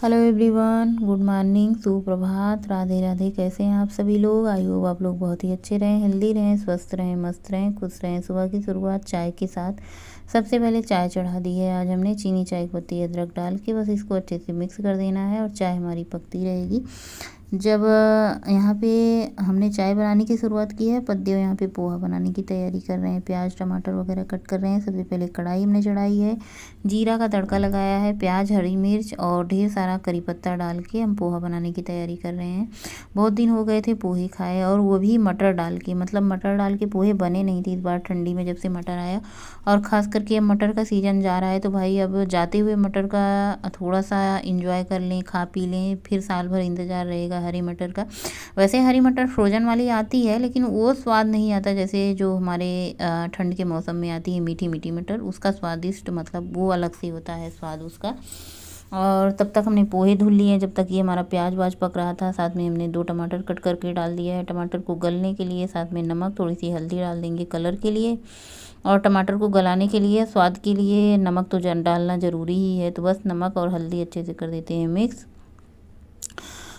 Hello everyone, good morning, सुप्रभात, राधे राधे। कैसे हैं आप सभी लोग? आई होप आप लोग बहुत ही अच्छे रहें, हेल्दी रहें, स्वस्थ रहें, मस्त रहें, खुश रहें। सुबह की शुरुआत चाय के साथ। सबसे पहले चाय चढ़ा दी है। आज हमने चीनी, चाय पत्ती, अदरक डाल के बस इसको अच्छे से मिक्स कर देना है और चाय हमारी पकती रहेगी। जब यहाँ पे हमने चाय बनाने की शुरुआत की है, पद्देव यहाँ पे पोहा बनाने की तैयारी कर रहे हैं। प्याज टमाटर वगैरह कट कर रहे हैं। सबसे पहले कढ़ाई हमने चढ़ाई है, जीरा का तड़का लगाया है, प्याज, हरी मिर्च और ढेर सारा करी पत्ता डाल के हम पोहा बनाने की तैयारी कर रहे हैं। बहुत दिन हो गए थे पोहे खाए, और वो भी मटर डाल के। मतलब मटर डाल के पोहे बने नहीं थे इस बार ठंडी में जब से मटर आया। और ख़ास करके अब मटर का सीज़न जा रहा है, तो भाई अब जाते हुए मटर का थोड़ा सा इंजॉय कर लें, खा पी लें, फिर साल भर इंतज़ार रहेगा हरी मटर का। वैसे हरी मटर फ्रोजन वाली आती है, लेकिन वो स्वाद नहीं आता जैसे जो हमारे ठंड के मौसम में आती है मीठी मीठी मटर। उसका स्वादिष्ट मतलब वो अलग से होता है स्वाद उसका। और तब तक हमने पोहे धुल लिए। जब तक ये हमारा प्याज वाज पक रहा था, साथ में हमने 2 टमाटर कट करके डाल दिया है। टमाटर को गलने के लिए साथ में नमक, थोड़ी सी हल्दी डाल देंगे कलर के लिए, और टमाटर को गलाने के लिए, स्वाद के लिए नमक तो डालना ज़रूरी ही है। तो बस नमक और हल्दी अच्छे से कर देते हैं मिक्स,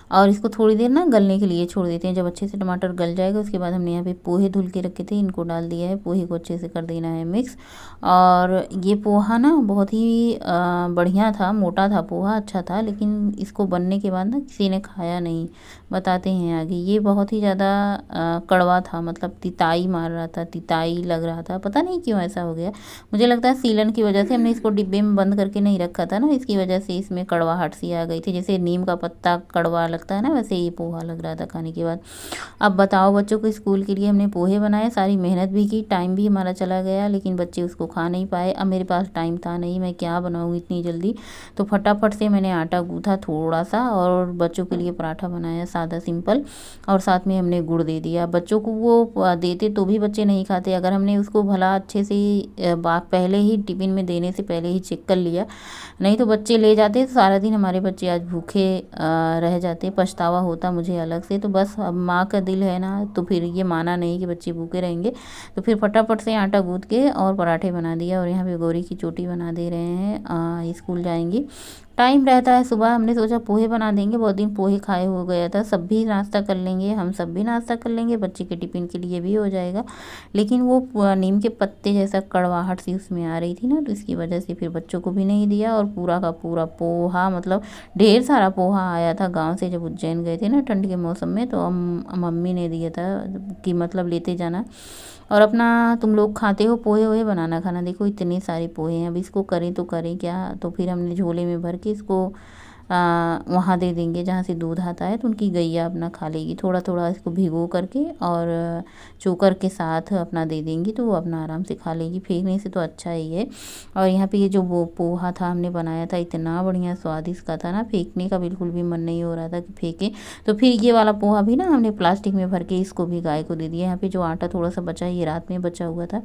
और इसको थोड़ी देर ना गलने के लिए छोड़ देते हैं। जब अच्छे से टमाटर गल जाएगा, उसके बाद हमने यहाँ पे पोहे धुल के रखे थे, इनको डाल दिया है। पोहे को अच्छे से कर देना है मिक्स। और ये पोहा ना बहुत ही बढ़िया था, मोटा था पोहा, अच्छा था। लेकिन इसको बनने के बाद ना किसी ने खाया नहीं, बताते हैं आगे। ये बहुत ही ज़्यादा कड़वा था, मतलब तिताई मार रहा था, तिताई लग रहा था। पता नहीं क्यों ऐसा हो गया। मुझे लगता है सीलन की वजह से, हमने इसको डिब्बे में बंद करके नहीं रखा था ना, इसकी वजह से इसमें कड़वाहट सी आ गई थी। जैसे नीम का पत्ता कड़वा लगता है ना, वैसे ये पोहा लग रहा था खाने के बाद। अब बताओ, बच्चों को स्कूल के लिए हमने पोहे बनाए, सारी मेहनत भी की, टाइम भी हमारा चला गया, लेकिन बच्चे उसको खा नहीं पाए। अब मेरे पास टाइम था नहीं, मैं क्या बनाऊँ इतनी जल्दी। तो फटाफट से मैंने आटा गूँथा थोड़ा सा, और बच्चों के लिए पराठा बनाया सादा सिंपल, और साथ में हमने गुड़ दे दिया। बच्चों को वो देते तो भी बच्चे नहीं खाते। अगर हमने उसको भला अच्छे से पहले ही टिफ़िन में देने से पहले ही चेक कर लिया, नहीं तो बच्चे ले जाते। तो सारा दिन हमारे बच्चे आज भूखे रह जाते। पछतावा होता मुझे अलग से। तो बस अब माँ का दिल है ना, तो फिर ये माना नहीं कि बच्चे भूखे रहेंगे। तो फिर फटाफट से आटा गूँथ के और पराठे बना दिया, और यहाँ पे गौरी की चोटी बना दे रहे हैं। स्कूल जाएंगी, टाइम रहता है सुबह। हमने सोचा पोहे बना देंगे, बहुत दिन पोहे खाए हो गया था। सब भी नाश्ता कर लेंगे, हम सब भी नाश्ता कर लेंगे, बच्चे के टिफ़िन के लिए भी हो जाएगा। लेकिन वो नीम के पत्ते जैसा कड़वाहट सी उसमें आ रही थी ना, तो इसकी वजह से फिर बच्चों को भी नहीं दिया। और पूरा का पूरा पोहा, मतलब ढेर सारा पोहा आया था गांव से जब उज्जैन गए थे ना ठंड के मौसम में। तो मम्मी ने दिया था कि मतलब लेते जाना, और अपना तुम लोग खाते हो पोहे वोहे, बनाना खाना। देखो इतने सारे पोहे हैं, अब इसको करें तो करें क्या। तो फिर हमने झोले में भर के इसको वहाँ दे देंगे जहाँ से दूध आता है, तो उनकी गैया अपना खा लेगी। थोड़ा थोड़ा इसको भिगो करके और चोकर के साथ अपना दे देंगी, तो वो अपना आराम से खा लेगी। फेंकने से तो अच्छा ही है। और यहाँ पे ये जो वो पोहा था हमने बनाया था, इतना बढ़िया स्वादिष्ट का था ना, फेंकने का बिल्कुल भी मन नहीं हो रहा था कि फेंकें। तो फिर ये वाला पोहा भी ना हमने प्लास्टिक में भर के इसको भी गाय को दे दिया। यहाँ पे जो आटा थोड़ा सा बचा, ये रात में बचा हुआ था।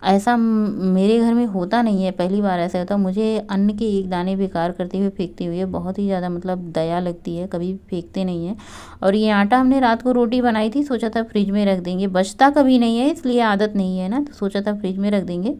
ऐसा मेरे घर में होता नहीं है, पहली बार ऐसा होता। मुझे अन्न के एक दाने बेकार करते हुए, फेंकते हुए बहुत ही ज़्यादा मतलब दया लगती है, कभी फेंकते नहीं हैं। और ये आटा हमने रात को रोटी बनाई थी, सोचा था फ्रिज में रख देंगे, बचता कभी नहीं है, इसलिए आदत नहीं है ना, तो सोचा था फ्रिज में रख देंगे।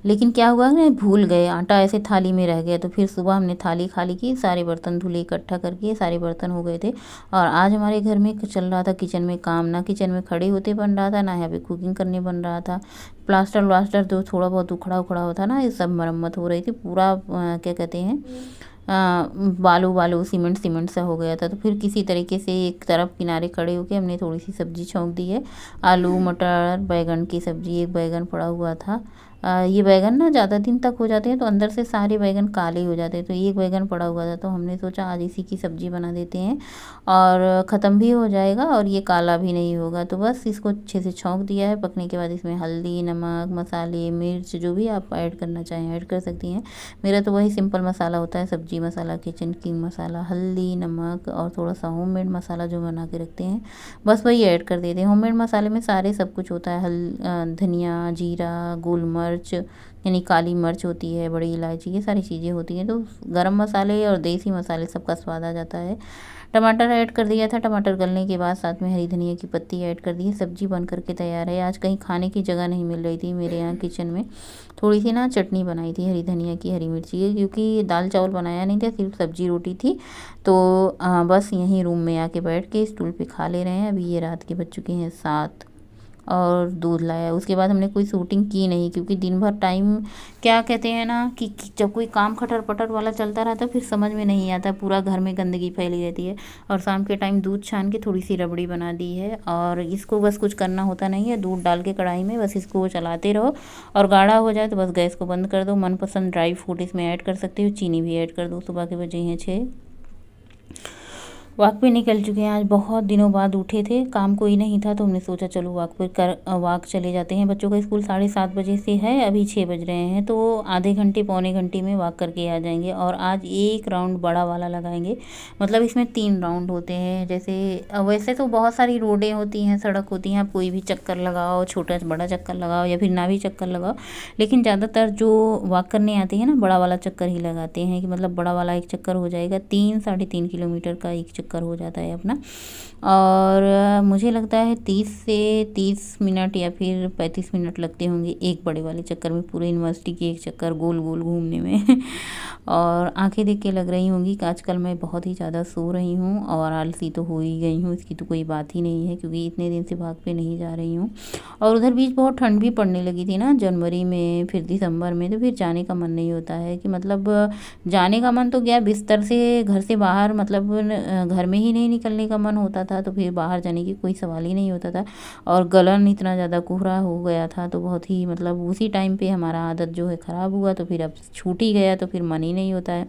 लेकिन क्या हुआ ना, भूल गए, आटा ऐसे थाली में रह गया। तो फिर सुबह हमने थाली खाली की, सारे बर्तन धुले इकट्ठा करके, सारे बर्तन हो गए थे। और आज हमारे घर में चल रहा था किचन में काम, ना किचन में खड़े होते बन रहा था, ना यहाँ पे कुकिंग करने बन रहा था। प्लास्टर व्लास्टर जो थोड़ा बहुत उखड़ा उखड़ा होता ना, ये सब मरम्मत हो रही थी। पूरा क्या कहते हैं, बालू बालू सीमेंट सीमेंट सा हो गया था। तो फिर किसी तरीके से एक तरफ किनारे खड़े होके हमने थोड़ी सी सब्जी छौंक दी है, आलू मटर बैगन की सब्जी। एक बैगन पड़ा हुआ था, ये बैगन ना ज़्यादा दिन तक हो जाते हैं तो अंदर से सारे बैगन काले हो जाते हैं। तो एक बैगन पड़ा हुआ था, तो हमने सोचा आज इसी की सब्ज़ी बना देते हैं, और ख़त्म भी हो जाएगा और ये काला भी नहीं होगा। तो बस इसको अच्छे से छौंक दिया है। पकने के बाद इसमें हल्दी, नमक, मसाले, मिर्च जो भी आप ऐड करना चाहें ऐड कर सकती हैं। मेरा तो वही सिंपल मसाला होता है, सब्जी मसाला, किचन किंग मसाला, हल्दी, नमक और थोड़ा सा होममेड मसाला जो बना के रखते हैं, बस वही ऐड कर देते हैं। होममेड मसाले में सारे सब कुछ होता है, धनिया, जीरा, गोलमर्च, मिर्च यानी काली मिर्च होती है, बड़ी इलायची, ये सारी चीज़ें होती हैं। तो गरम मसाले और देसी मसाले सबका स्वाद आ जाता है। टमाटर ऐड कर दिया था, टमाटर गलने के बाद साथ में हरी धनिया की पत्ती ऐड कर दी है। सब्जी बन करके तैयार है। आज कहीं खाने की जगह नहीं मिल रही थी मेरे यहाँ किचन में। थोड़ी सी ना चटनी बनाई थी हरी धनिया की, हरी मिर्ची की, क्योंकि दाल चावल बनाया नहीं था, सिर्फ सब्जी रोटी थी। तो बस यहीं रूम में आके बैठ के स्टूल पे खा ले रहे हैं। अभी ये रात के बज चुके हैं 7 और दूध लाया। उसके बाद हमने कोई शूटिंग की नहीं, क्योंकि दिन भर टाइम क्या कहते हैं ना कि जब कोई काम खटर पटर वाला चलता रहता है फिर समझ में नहीं आता, पूरा घर में गंदगी फैली रहती है। और शाम के टाइम दूध छान के थोड़ी सी रबड़ी बना दी है, और इसको बस कुछ करना होता नहीं है, दूध डाल के कढ़ाई में बस इसको चलाते रहो और गाढ़ा हो जाए तो बस गैस को बंद कर दो। मनपसंद ड्राई फ्रूट इसमें ऐड कर सकते हो, चीनी भी ऐड कर दो। सुबह के बजे हैं 6। वॉक पे निकल चुके हैं। आज बहुत दिनों बाद उठे थे, काम कोई नहीं था तो हमने सोचा चलो वॉक चले जाते हैं। बच्चों का स्कूल 7:30 बजे से है, अभी 6 बज रहे हैं, तो आधे घंटे पौने घंटे में वॉक करके आ जाएंगे। और आज एक राउंड बड़ा वाला लगाएंगे, मतलब इसमें 3 राउंड होते हैं। जैसे वैसे तो बहुत सारी रोडें होती हैं, सड़क होती हैं, आप कोई भी चक्कर लगाओ, छोटा बड़ा चक्कर लगाओ या फिर ना भी चक्कर लगाओ, लेकिन ज़्यादातर जो वॉक करने आते हैं ना बड़ा वाला चक्कर ही लगाते हैं, कि मतलब बड़ा वाला एक चक्कर हो जाएगा। 3-3.5 किलोमीटर का एक चक्कर हो जाता है अपना। और मुझे लगता है 30 से 30 मिनट या फिर 35 मिनट लगते होंगे एक बड़े वाले चक्कर में, पूरे यूनिवर्सिटी की एक चक्कर गोल गोल घूमने में। और आंखें देख के लग रही होंगी कि आजकल मैं बहुत ही ज़्यादा सो रही हूँ और आलसी तो हो ही गई हूँ, इसकी तो कोई बात ही नहीं है, क्योंकि इतने दिन से भाग पे नहीं जा रही हूँ। और उधर बीच बहुत ठंड भी पड़ने लगी थी ना, जनवरी में फिर दिसंबर में, तो फिर जाने का मन नहीं होता है, कि मतलब जाने का मन तो गया, बिस्तर से घर से बाहर मतलब घर में ही नहीं निकलने का मन होता था, तो फिर बाहर जाने की कोई सवाल ही नहीं होता था। और गलन इतना ज़्यादा कोहरा हो गया था, तो बहुत ही मतलब उसी टाइम पे हमारा आदत जो है ख़राब हुआ, तो फिर अब छूट ही गया, तो फिर मन ही नहीं होता है।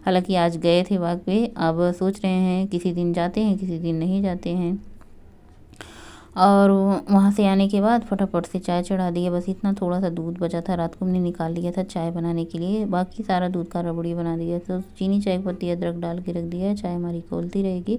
हालांकि आज गए थे वॉक पे, अब सोच रहे हैं किसी दिन जाते हैं किसी दिन नहीं जाते हैं। और वहाँ से आने के बाद फटाफट से चाय चढ़ा दी है। बस इतना थोड़ा सा दूध बचा था, रात को हमने निकाल लिया था चाय बनाने के लिए, बाकी सारा दूध का रबड़ी बना दिया। तो चीनी, चाय पत्ती, अदरक डाल के रख दिया है, चाय हमारी खौलती रहेगी।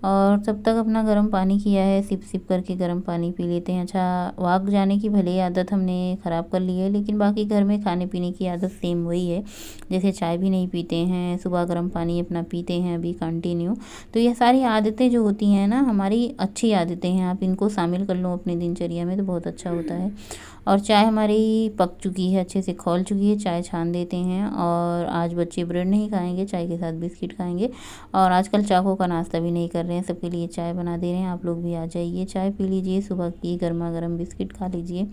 और तब तक अपना गर्म पानी किया है, सिप सिप करके गर्म पानी पी लेते हैं। अच्छा, वॉक जाने की भले ही आदत हमने ख़राब कर ली है, लेकिन बाकी घर में खाने पीने की आदत सेम वही है। जैसे चाय भी नहीं पीते हैं, सुबह गर्म पानी अपना पीते हैं अभी कंटिन्यू। तो ये सारी आदतें जो होती हैं ना हमारी अच्छी आदतें हैं, आप इनको शामिल कर लो अपनी दिनचर्या में तो बहुत अच्छा होता है। और चाय हमारी पक चुकी है, अच्छे से खौल चुकी है, चाय छान देते हैं। और आज बच्चे ब्रेड नहीं खाएंगे, चाय के साथ बिस्किट खाएंगे। और आजकल चाकों का नाश्ता भी नहीं कर रहे हैं, सबके लिए चाय बना दे रहे हैं। आप लोग भी आ जाइए, चाय पी लीजिए, सुबह की गर्मा गर्म बिस्किट खा लीजिए।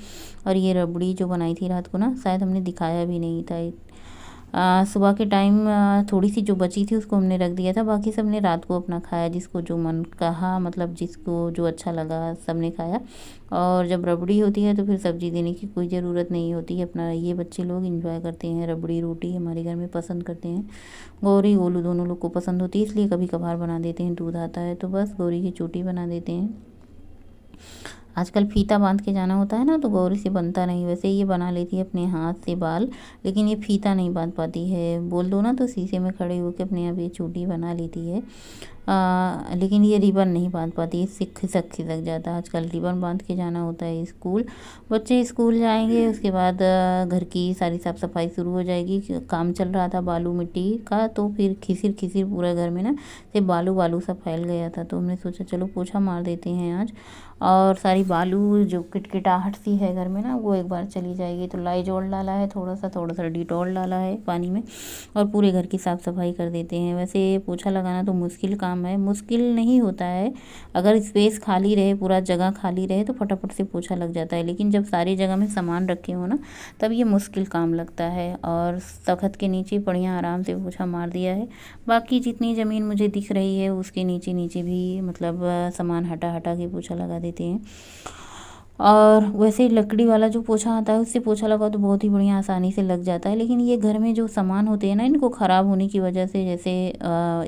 और ये रबड़ी जो बनाई थी रात को ना, शायद हमने दिखाया भी नहीं था। सुबह के टाइम थोड़ी सी जो बची थी उसको हमने रख दिया था, बाकी सब ने रात को अपना खाया, जिसको जो मन कहा, मतलब जिसको जो अच्छा लगा सब ने खाया। और जब रबड़ी होती है तो फिर सब्जी देने की कोई ज़रूरत नहीं होती है, अपना ये बच्चे लोग एंजॉय करते हैं। रबड़ी रोटी हमारे घर में पसंद करते हैं, गौरी गोलू दोनों लोग को पसंद होती है, इसलिए कभी कभार बना देते हैं, दूध आता है तो बस गौरी की चोटी बना देते हैं। आजकल फीता बांध के जाना होता है ना, तो गौरी से बनता नहीं। वैसे ये बना लेती है अपने हाथ से बाल, लेकिन ये फीता नहीं बांध पाती है। बोल दो ना तो शीशे में खड़े होकर अपने आप ये चोटी बना लेती है। लेकिन ये रिबन नहीं बांध पाती, इससे खिसक खिसक जाता है। आजकल रिबन बांध के जाना होता है स्कूल। बच्चे स्कूल जाएंगे, उसके बाद घर की सारी साफ़ सफाई शुरू हो जाएगी। काम चल रहा था बालू मिट्टी का, तो फिर खिसिर खिसिर पूरा घर में ना से बालू बालू सा फैल गया था, तो हमने सोचा चलो पोछा मार देते हैं आज। और सारी बालू जो किटकिटाहट सी है घर में ना, वो एक बार चली जाएगी। तो लाइजोल डाला है, थोड़ा सा डिटॉल डाला है पानी में, और पूरे घर की साफ़ सफाई कर देते हैं। वैसे पोछा लगाना तो मुश्किल काम है, मुश्किल नहीं होता है। अगर स्पेस खाली रहे, पूरा जगह खाली रहे तो फटाफट से पोछा लग जाता है, लेकिन जब सारी जगह में सामान रखे हो ना, तब ये मुश्किल काम लगता है। और तख्त के नीचे बढ़िया आराम से पोछा मार दिया है। बाकी जितनी ज़मीन मुझे दिख रही है उसके नीचे नीचे भी मतलब सामान हटा हटा के पोछा लगा देते हैं। और वैसे लकड़ी वाला जो पोछा आता है उससे पोछा लगाओ तो बहुत ही बढ़िया आसानी से लग जाता है। लेकिन ये घर में जो सामान होते हैं ना, इनको ख़राब होने की वजह से जैसे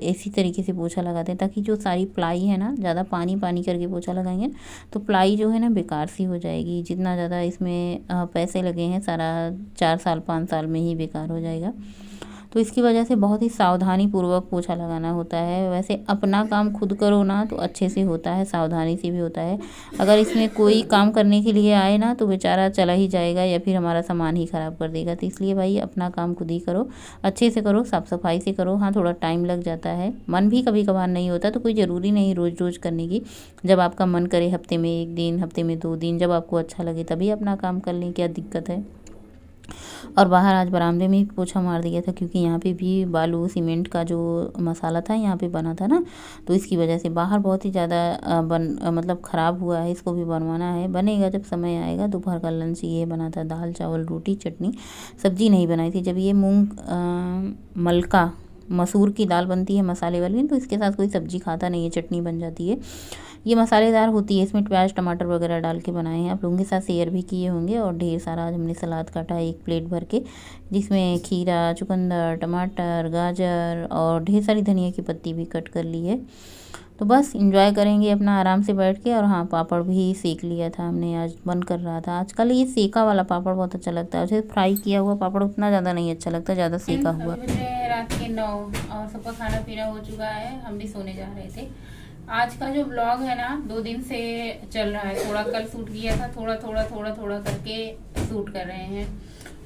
इसी तरीके से पोछा लगाते हैं, ताकि जो सारी प्लाई है ना, ज़्यादा पानी पानी करके पोछा लगाएंगे तो प्लाई जो है ना बेकार सी हो जाएगी। जितना ज़्यादा इसमें पैसे लगे हैं सारा 4 साल 5 साल में ही बेकार हो जाएगा। तो इसकी वजह से बहुत ही सावधानी पूर्वक पोछा लगाना होता है। वैसे अपना काम खुद करो ना तो अच्छे से होता है, सावधानी से भी होता है। अगर इसमें कोई काम करने के लिए आए ना तो बेचारा चला ही जाएगा या फिर हमारा सामान ही ख़राब कर देगा। तो इसलिए भाई अपना काम खुद ही करो, अच्छे से करो, साफ़ सफाई से करो। हाँ, थोड़ा टाइम लग जाता है, मन भी कभी कभार नहीं होता, तो कोई ज़रूरी नहीं रोज़ रोज़ करने की। जब आपका मन करे हफ्ते में 1 दिन, हफ्ते में 2 दिन, जब आपको अच्छा लगे तभी अपना काम कर लें, क्या दिक्कत है। और बाहर आज बरामदे में ही पोछा मार दिया था, क्योंकि यहाँ पे भी बालू सीमेंट का जो मसाला था यहाँ पे बना था ना, तो इसकी वजह से बाहर बहुत ही ज़्यादा मतलब ख़राब हुआ है। इसको भी बनवाना है, बनेगा जब समय आएगा। दोपहर का लंच ये बना था, दाल चावल रोटी चटनी, सब्जी नहीं बनाई थी। जब ये मलका मसूर की दाल बनती है मसाले वाली, तो इसके साथ कोई सब्जी खाता नहीं है, चटनी बन जाती है। ये मसालेदार होती है, इसमें प्याज टमाटर वगैरह डाल के बनाए हैं, आप लोगों के साथ शेयर भी किए होंगे। और ढेर सारा आज हमने सलाद काटा है 1 प्लेट भर के, जिसमें खीरा, चुकंदर, टमाटर, गाजर और ढेर सारी धनिया की पत्ती भी कट कर ली है। तो बस एंजॉय करेंगे अपना आराम से बैठ के। और हाँ, पापड़ भी सेक लिया था हमने, आज मन कर रहा था। आजकल ये सेका वाला पापड़ बहुत अच्छा लगता है, उसे फ्राई किया हुआ पापड़ उतना ज़्यादा नहीं अच्छा लगता, ज़्यादा सेका हुआ। रात के 9 और सबका खाना पीना हो चुका है, हम भी सोने जा रहे थे। आज का जो ब्लॉग है ना 2 दिन से चल रहा है, थोड़ा कल शूट किया था, थोड़ा करके शूट कर रहे हैं।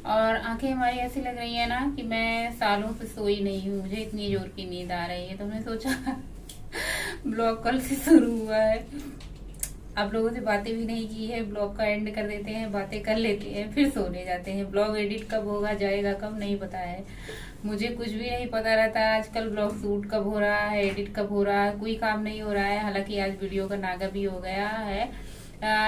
और आंखें हमारी ऐसी लग रही है ना कि मैं सालों से सोई नहीं हूँ, मुझे इतनी जोर की नींद आ रही है। तो मैंने सोचा ब्लॉग कल से शुरू हुआ है, आप लोगों से बातें भी नहीं की है, ब्लॉग का एंड कर देते हैं, बातें कर लेते हैं, फिर सोने जाते हैं। ब्लॉग एडिट कब होगा, जाएगा कब, नहीं पता है मुझे, कुछ भी नहीं पता रहता है। आजकल ब्लॉग शूट कब हो रहा है, एडिट कब हो रहा है, कोई काम नहीं हो रहा है। हालांकि आज वीडियो का नागा भी हो गया है,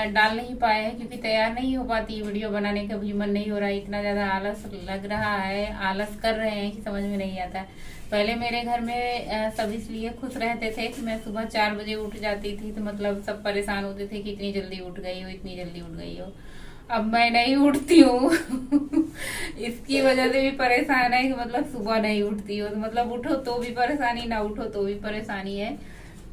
डाल नहीं पाए हैं क्योंकि तैयार नहीं हो पाती, वीडियो बनाने का भी मन नहीं हो रहा है, इतना ज्यादा आलस लग रहा है, आलस कर रहे हैं कि समझ में नहीं आता। पहले मेरे घर में सब इसलिए खुश रहते थे कि मैं सुबह 4 बजे उठ जाती थी, तो मतलब सब परेशान होते थे कि इतनी जल्दी उठ गई हो, इतनी जल्दी उठ गई हो। अब मैं नहीं उठती हूँ इसकी वजह से भी परेशान है कि मतलब सुबह नहीं उठती हो, तो मतलब उठो तो भी परेशानी, ना उठो तो भी परेशानी है।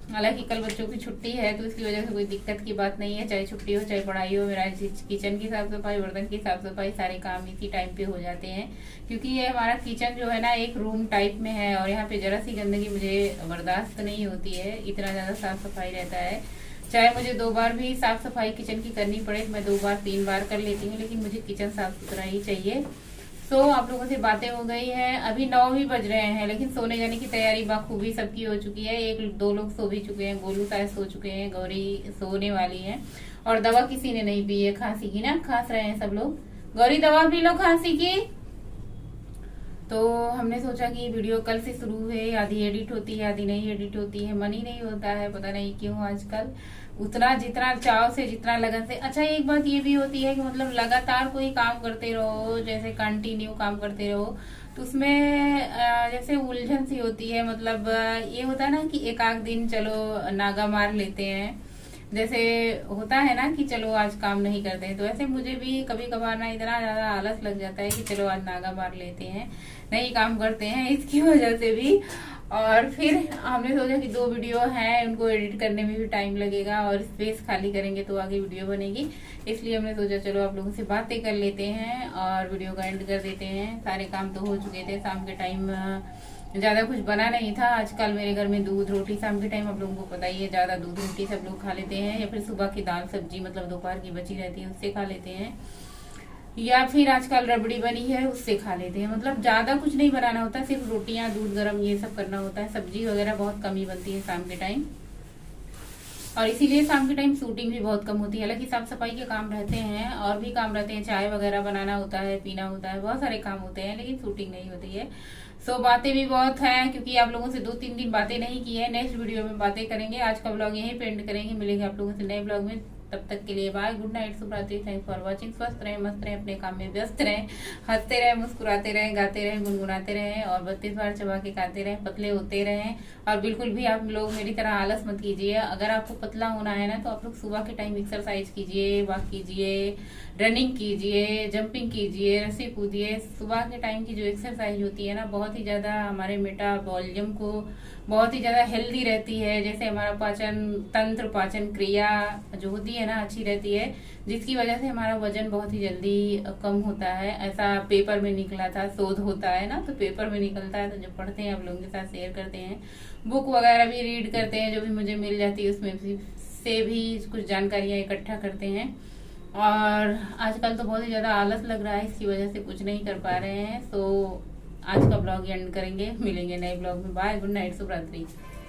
हालांकि कल बच्चों की छुट्टी है तो इसकी वजह से कोई दिक्कत की बात नहीं है, चाहे छुट्टी हो चाहे पढ़ाई हो। मेरा किचन की साफ सफाई, बर्तन की साफ सफाई, सारे काम इसी टाइम पे हो जाते हैं, क्योंकि ये हमारा किचन जो है ना एक रूम टाइप में है, और यहाँ पे जरा सी गंदगी मुझे बर्दाश्त नहीं होती है, इतना ज्यादा साफ सफाई रहता है। चाहे मुझे 2 बार भी साफ सफाई किचन की करनी पड़े, मैं 2 बार 3 बार कर लेती हूँ, लेकिन मुझे किचन साफ सुथरा ही चाहिए। तो आप लोगों से बातें हो गई है, अभी 9 भी बज रहे हैं, लेकिन सोने जाने की तैयारी बाखूबी सबकी हो चुकी है। 1-2 लोग सो भी चुके हैं, गोलू शायद सो चुके हैं, गौरी सोने वाली है। और दवा किसी ने नहीं पी है खांसी की ना, खांस रहे हैं सब लोग। गौरी दवा पी लो खांसी की। तो हमने सोचा कि वीडियो कल से शुरू हुए, आधी एडिट होती है आधी नहीं एडिट होती है, मन ही नहीं होता है, पता नहीं क्यों आजकल उतना जितना चाव से, जितना लगन से। अच्छा, एक बात ये भी होती है कि मतलब लगातार कोई काम करते रहो, जैसे कंटिन्यू काम करते रहो, तो उसमें जैसे उलझन सी होती है। मतलब ये होता है ना कि एक आध दिन चलो नागा मार लेते हैं, जैसे होता है ना कि चलो आज काम नहीं करते हैं, तो ऐसे मुझे भी कभी कभार ना इतना ज्यादा आलस लग जाता है कि चलो आज नागा मार लेते हैं, नहीं काम करते हैं, इसकी वजह से भी। और फिर हमने सोचा कि 2 वीडियो हैं, उनको एडिट करने में भी टाइम लगेगा और स्पेस खाली करेंगे तो आगे वीडियो बनेगी, इसलिए हमने सोचा चलो आप लोगों से बातें कर लेते हैं और वीडियो का एंड कर देते हैं। सारे काम तो हो चुके थे, शाम के टाइम ज्यादा कुछ बना नहीं था। आजकल मेरे घर में दूध रोटी शाम के टाइम, आप लोगों को पता ही है, ज्यादा दूध रोटी सब लोग खा लेते हैं, या फिर सुबह की दाल सब्जी मतलब दोपहर की बची रहती है उससे खा लेते हैं, या फिर आजकल रबड़ी बनी है उससे खा लेते हैं। मतलब ज्यादा कुछ नहीं बनाना होता, सिर्फ रोटियां दूध गरम ये सब करना होता है, सब्जी वगैरह बहुत कम ही बनती है शाम के टाइम, और इसीलिए शाम के टाइम शूटिंग भी बहुत कम होती है। हालांकि साफ सफाई के काम रहते हैं और भी काम रहते हैं, चाय वगैरह बनाना होता है, पीना होता है, बहुत सारे काम होते हैं, लेकिन शूटिंग नहीं होती है। सो बातें भी बहुत हैं, क्योंकि आप लोगों से 2-3 दिन बातें नहीं की है। नेक्स्ट वीडियो में बातें करेंगे, आज का ब्लॉग यहीं पे एंड करेंगे, मिलेंगे आप लोगों से नए ब्लॉग में। तब तक के लिए बाय, गुड नाइट, शुभ रात्रि, थैंक्स फॉर वॉचिंग। स्वस्थ रहें, मस्त रहें, अपने काम में व्यस्त रहें, हंसते रहें, मुस्कुराते रहें, गाते रहें, गुनगुनाते रहें और 32 बार चबा के खाते रहें, पतले होते रहें। और बिल्कुल भी आप लोग मेरी तरह आलस मत कीजिए। अगर आपको पतला होना है ना, तो आप लोग सुबह के टाइम एक्सरसाइज कीजिए, वॉक कीजिए, रनिंग कीजिए, जंपिंग कीजिए, रस्सी कूदिए। सुबह के टाइम की जो एक्सरसाइज होती है ना, बहुत ही ज्यादा हमारे मेटाबॉलिज्म को बहुत ही ज्यादा हेल्दी रहती है। जैसे हमारा पाचन तंत्र, पाचन क्रिया जो होती है है ना अच्छी रहती है, जिसकी वजह से हमारा वजन बहुत ही जल्दी कम होता है। ऐसा पेपर में निकला था, शोध होता है ना, तो पेपर में निकलता है, तो जब पढ़ते हैं आप लोगों के साथ शेयर करते हैं। बुक वगैरह भी रीड करते हैं, जो भी मुझे मिल जाती है उसमें से भी कुछ जानकारियां इकट्ठा करते हैं। और आजकल तो बहुत ही ज़्यादा आलस लग रहा है, इसकी वजह से कुछ नहीं कर पा रहे हैं। तो आज का ब्लॉग एंड करेंगे, मिलेंगे नए ब्लॉग में। बाय, गुड नाइट, शुभ रात्रि।